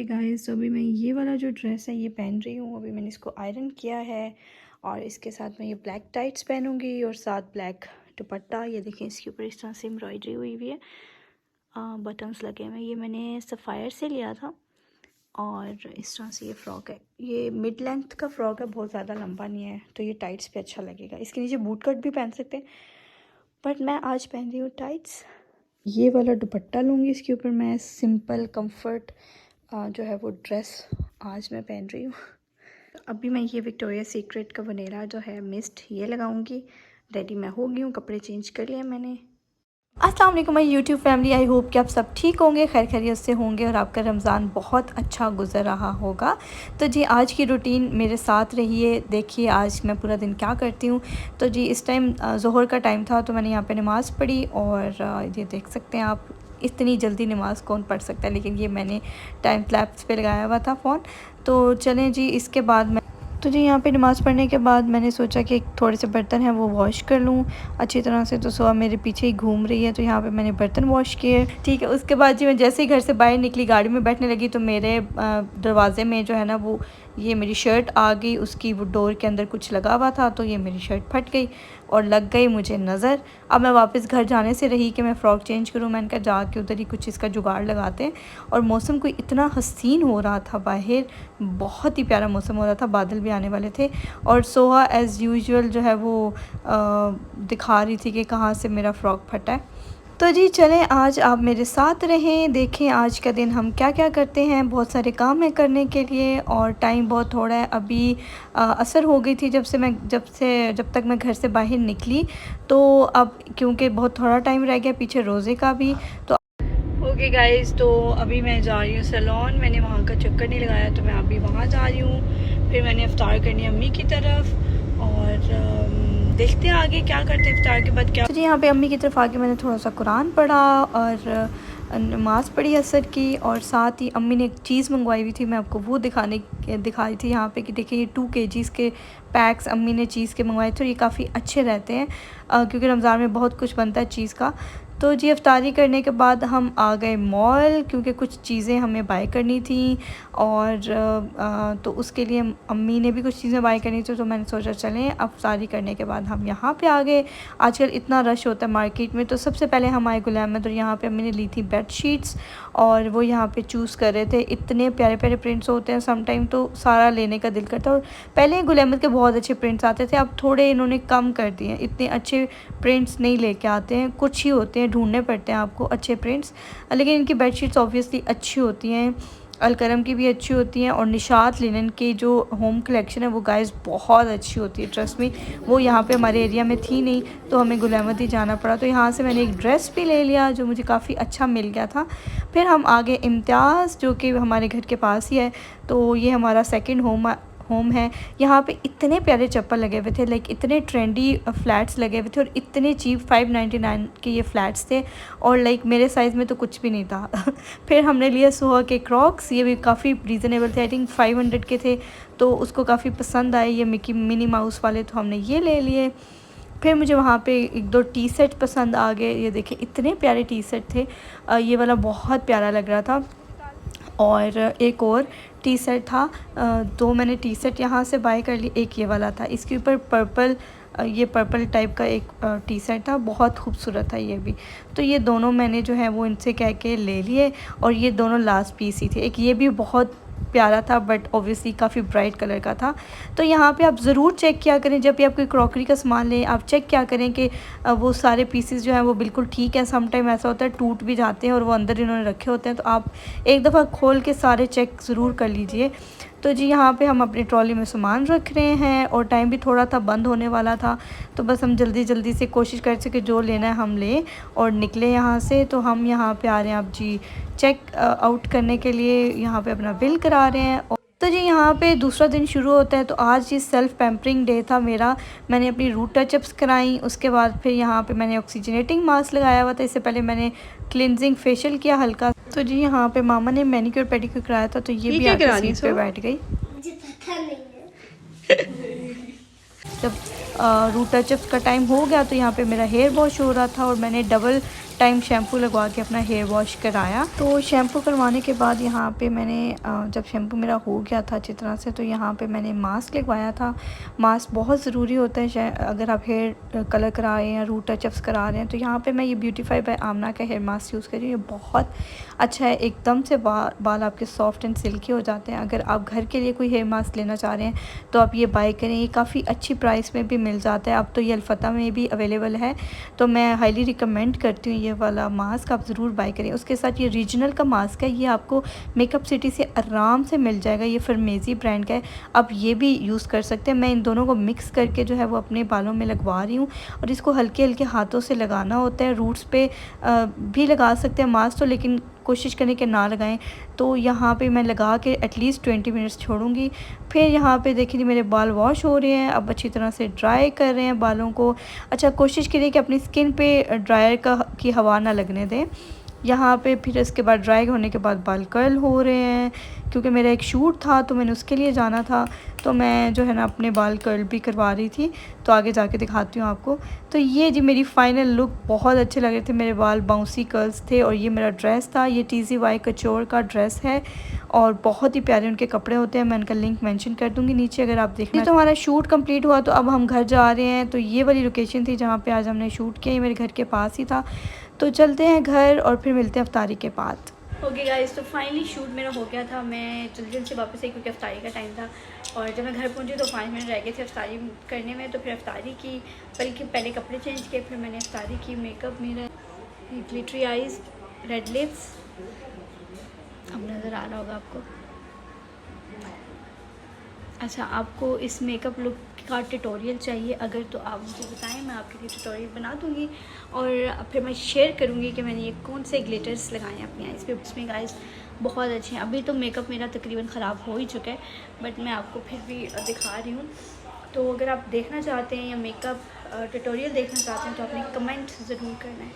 Guys, तो अभी मैं ये वाला जो ड्रेस है ये पहन रही हूँ। अभी मैंने इसको आयरन किया है और इसके साथ मैं ये ब्लैक टाइट्स पहनूंगी और साथ ब्लैक दुपट्टा। ये देखें, इसके ऊपर इस तरह से एम्ब्रॉयडरी हुई हुई है, बटन्स लगे हुए हैं। ये मैंने सफ़ायर से लिया था और इस तरह से ये फ़्रॉक है। ये मिड लेंथ का फ़्रॉक है, बहुत ज़्यादा लंबा नहीं है, तो ये टाइट्स पे अच्छा लगेगा। इसके नीचे बूट कट भी पहन सकते हैं, बट मैं आज पहन रही हूँ टाइट्स। ये वाला दुपट्टा लूँगी, इसके ऊपर मैं सिंपल कंफर्ट जो है वो ड्रेस आज मैं पहन रही हूँ। अभी मैं ये विक्टोरिया सीक्रेट का वनीला जो है मिस्ट ये लगाऊंगी। रेडी मैं हो गई हूँ, कपड़े चेंज कर लिए मैंने। अस्सलाम वालेकुम my YouTube family, I hope कि आप सब ठीक होंगे, खैर खैरियत से होंगे और आपका रमज़ान बहुत अच्छा गुजर रहा होगा। तो जी आज की रूटीन मेरे साथ रहिए, देखिए आज मैं पूरा दिन क्या करती हूँ। तो जी इस टाइम ज़ोहर का टाइम था, तो मैंने यहाँ पे नमाज़ पढ़ी और ये देख सकते हैं आप, इतनी जल्दी नमाज़ कौन पढ़ सकता है, लेकिन ये मैंने टाइम लैप्स पे लगाया हुआ था फ़ोन। तो चलें जी, इसके बाद तो जी यहाँ पे नमाज़ पढ़ने के बाद मैंने सोचा कि थोड़े से बर्तन हैं वो वॉश कर लूँ अच्छी तरह से। तो सुबह मेरे पीछे ही घूम रही है, तो यहाँ पे मैंने बर्तन वॉश किए, ठीक है। उसके बाद जी मैं जैसे ही घर से बाहर निकली, गाड़ी में बैठने लगी, तो मेरे दरवाज़े में जो है ना वो ये मेरी शर्ट आ गई, उसकी वो डोर के अंदर कुछ लगा हुआ था, तो ये मेरी शर्ट फट गई और लग गई मुझे नज़र। अब मैं वापस घर जाने से रही कि मैं फ़्रॉक चेंज करूँ, मैंने कहा जाके उधर ही कुछ इसका जुगाड़ लगाते हैं। और मौसम कोई इतना हसीन हो रहा था बाहर, बहुत ही प्यारा मौसम हो रहा था, बादल भी आने वाले थे। और सोहा एज़ यूजुअल जो है वो दिखा रही थी कि कहाँ से मेरा फ़्रॉक फटा है। तो जी चलें, आज आप मेरे साथ रहें, देखें आज का दिन हम क्या क्या करते हैं। बहुत सारे काम हैं करने के लिए और टाइम बहुत थोड़ा है। अभी असर हो गई थी जब तक मैं घर से बाहर निकली, तो अब क्योंकि बहुत थोड़ा टाइम रह गया पीछे रोज़े का भी। तो ओके गाइस, तो अभी मैं जा रही हूँ सैलून। मैंने वहाँ का चक्कर नहीं लगाया, तो मैं अभी वहाँ जा रही हूँ। फिर मैंने इफ्तार करनी है अम्मी की तरफ और देखते हैं आगे क्या करते हैं इफ्तार के बाद क्या। तो जी यहाँ पे अम्मी की तरफ आके मैंने थोड़ा सा कुरान पढ़ा और नमाज़ पढ़ी असर की, और साथ ही अम्मी ने एक चीज़ मंगवाई हुई थी, मैं आपको वो दिखाई थी यहाँ पे कि देखिए ये 2 kg के पैक्स अम्मी ने चीज़ के मंगवाए थे और ये काफ़ी अच्छे रहते हैं क्योंकि रमज़ान में बहुत कुछ बनता है चीज़ का। तो जी इफ्तारी करने के बाद हम आ गए मॉल, क्योंकि कुछ चीज़ें हमें बाय करनी थी और तो उसके लिए अम्मी ने भी कुछ चीज़ें बाय करनी थी। तो मैंने सोचा चलें इफ्तारी करने के बाद हम यहाँ पे आ गए। आजकल इतना रश होता है मार्केट में, तो सबसे पहले हम आए गुल अहमद और यहाँ पे अम्मी ने ली थी बेड शीट्स और वो यहाँ पे चूज़ कर रहे थे। इतने प्यारे प्यारे प्रिंट्स होते हैं, सम टाइम तो सारा लेने का दिल करता है। और पहले गुल अहमद के बहुत अच्छे प्रिंट्स आते थे, अब थोड़े इन्होंने कम कर दिए, इतने अच्छे प्रिंट्स नहीं लेके आते हैं, कुछ ही होते हैं, ढूंढने पड़ते हैं आपको अच्छे प्रिंट्स। लेकिन इनकी बेडशीट्स ऑब्वियसली अच्छी होती हैं, अलकरम की भी अच्छी होती हैं और निशात लिनन की जो होम कलेक्शन है वो गाइस बहुत अच्छी होती है, ट्रस्ट मी। वो यहाँ पे हमारे एरिया में थी नहीं, तो हमें गुल अहमद ही जाना पड़ा। तो यहाँ से मैंने एक ड्रेस भी ले लिया जो मुझे काफ़ी अच्छा मिल गया था। फिर हम आगे इम्तियाज़, जो कि हमारे घर के पास ही है, तो ये हमारा सेकेंड होम है। यहाँ पे इतने प्यारे चप्पल लगे हुए थे, लाइक इतने ट्रेंडी फ्लैट्स लगे हुए थे और इतने चीप 599 के ये फ्लैट्स थे और लाइक मेरे साइज़ में तो कुछ भी नहीं था। फिर हमने लिए सोहा के क्रॉक्स, ये भी काफ़ी रीज़नेबल थे, आई थिंक 500 के थे, तो उसको काफ़ी पसंद आए ये मिनी माउस वाले, तो हमने ये ले लिए। फिर मुझे वहाँ पे 1-2 टी शर्ट पसंद आ गए, ये देखिए इतने प्यारे टी शर्ट थे। ये वाला बहुत प्यारा लग रहा था और एक और टी शर्ट था। 2 मैंने टी शर्ट यहाँ से बाय कर ली, एक ये वाला था, इसके ऊपर ये पर्पल टाइप का एक टी शर्ट था, बहुत खूबसूरत था ये भी। तो ये दोनों मैंने जो है वो इनसे कह के ले लिए और ये दोनों लास्ट पीस ही थे। एक ये भी बहुत प्यारा था बट ऑब्वियसली काफ़ी ब्राइट कलर का था। तो यहाँ पे आप ज़रूर चेक किया करें, जब भी आप कोई क्रॉकरी का सामान लें आप चेक किया करें कि वो सारे पीसेस जो हैं वो बिल्कुल ठीक है। सम टाइम ऐसा होता है टूट भी जाते हैं और वो अंदर इन्होंने रखे होते हैं, तो आप एक दफ़ा खोल के सारे चेक ज़रूर कर लीजिए। तो जी यहाँ पे हम अपनी ट्रॉली में सामान रख रहे हैं और टाइम भी थोड़ा था, बंद होने वाला था, तो बस हम जल्दी से कोशिश कर सके जो लेना है हम लें और निकले यहाँ से। तो हम यहाँ पे आ रहे हैं अब जी चेक आउट करने के लिए, यहाँ पे अपना बिल करा रहे हैं। तो जी यहाँ पे दूसरा दिन शुरू होता है। तो आज ये सेल्फ़ पैम्परिंग डे था मेरा, मैंने अपनी रूट टचअप्स कराई, उसके बाद फिर यहाँ पे मैंने ऑक्सीजनेटिंग मास्क लगाया हुआ था, इससे पहले मैंने क्लिनजिंग फेशियल किया हल्का। तो जी यहाँ पे मामा ने मैनिक्योर पेडिक्योर कराया था, तो ये भी आके सीट पे बैठ गई। मुझे पता नहीं है। जब रूट टचअप्स का टाइम हो गया तो यहाँ पे मेरा हेयर वॉश हो रहा था और मैंने डबल टाइम शैम्पू लगवा के अपना हेयर वॉश कराया। तो शैम्पू करवाने के बाद यहाँ पे मैंने जब शैम्पू मेरा हो गया था अच्छी तरह से, तो यहाँ पे मैंने मास्क लगवाया था। मास्क बहुत ज़रूरी होता है अगर आप हेयर कलर करा रहे हैं या रूट टचअप्स करा रहे हैं। तो यहाँ पे मैं ये ब्यूटीफाई बाय आमना का हेयर मास्क यूज़ कर रही हूँ। ये बहुत अच्छा है, एकदम से बाल आपके सॉफ्ट एंड सिल्की हो जाते हैं। अगर आप घर के लिए कोई हेयर मास्क लेना चाह रहे हैं तो आप ये बाय करें, ये काफ़ी अच्छी प्राइस में भी मिल जाता है। अब तो ये अल्फता में भी अवेलेबल है, तो मैं हाईली रिकमेंड करती हूँ ये वाला मास्क आप ज़रूर बाय करें। उसके साथ ये रीजनल का मास्क है, ये आपको मेकअप सिटी से आराम से मिल जाएगा। ये फरमेज़ी ब्रांड का है, आप ये भी यूज़ कर सकते हैं। मैं इन दोनों को मिक्स करके जो है वो अपने बालों में लगवा रही हूँ, और इसको हल्के हल्के हाथों से लगाना होता है। रूट्स पे भी लगा सकते हैं मास्क तो, लेकिन कोशिश करें कि ना लगाएं। तो यहाँ पे मैं लगा के एटलीस्ट 20 मिनट्स छोड़ूंगी। फिर यहाँ पे देखिए मेरे बाल वॉश हो रहे हैं, अब अच्छी तरह से ड्राई कर रहे हैं बालों को। अच्छा, कोशिश करिए कि अपनी स्किन पे ड्रायर की हवा ना लगने दें। यहाँ पे फिर इसके बाद ड्राई होने के बाद बाल कर्ल हो रहे हैं, क्योंकि मेरा एक शूट था तो मैंने उसके लिए जाना था, तो मैं जो है ना अपने बाल कर्ल भी करवा रही थी। तो आगे जाके दिखाती हूँ आपको। तो ये जी मेरी फ़ाइनल लुक, बहुत अच्छे लग रहे थे, मेरे बाल बाउंसी कर्ल्स थे। और ये मेरा ड्रेस था, ये TZY कचोर का ड्रेस है और बहुत ही प्यारे उनके कपड़े होते हैं। मैं उनका लिंक मेंशन कर दूँगी नीचे अगर आप देखना। तो हमारा शूट कंप्लीट हुआ, तो अब हम घर जा रहे हैं। तो ये वाली लोकेशन थी जहाँ पे आज हमने शूट किया, ये मेरे घर के पास ही था। तो चलते हैं घर और फिर मिलते हैं अफ्तारी के बाद। ओके गाइस, तो फाइनली शूट मेरा हो गया था। मैं जल्दी से वापस आई क्योंकि अफ्तारी का टाइम था, और जब मैं घर पहुंची तो 5 मिनट रह गए थे अफ्तारी करने में। तो फिर अफ्तारी की, बल्कि पहले कपड़े चेंज किए, फिर मैंने अफ्तारी की। मेकअप मेरा ग्लिटरी आइज़, रेड लिप्स, अब नज़र आ रहा होगा आपको। अच्छा, आपको इस मेकअप लुक का ट्यूटोरियल चाहिए अगर, तो आप मुझे बताएं, मैं आपके लिए ट्यूटोरियल बना दूंगी। और फिर मैं शेयर करूंगी कि मैंने ये कौन से ग्लिटर्स लगाए हैं अपनी आइज़ पे। इसमें गाइस बहुत अच्छे हैं। अभी तो मेकअप मेरा तकरीबन ख़राब हो ही चुका है, बट मैं आपको फिर भी दिखा रही हूँ। तो अगर आप देखना चाहते हैं या मेकअप ट्यूटोरियल देखना चाहते हैं तो आपने कमेंट ज़रूर करना है।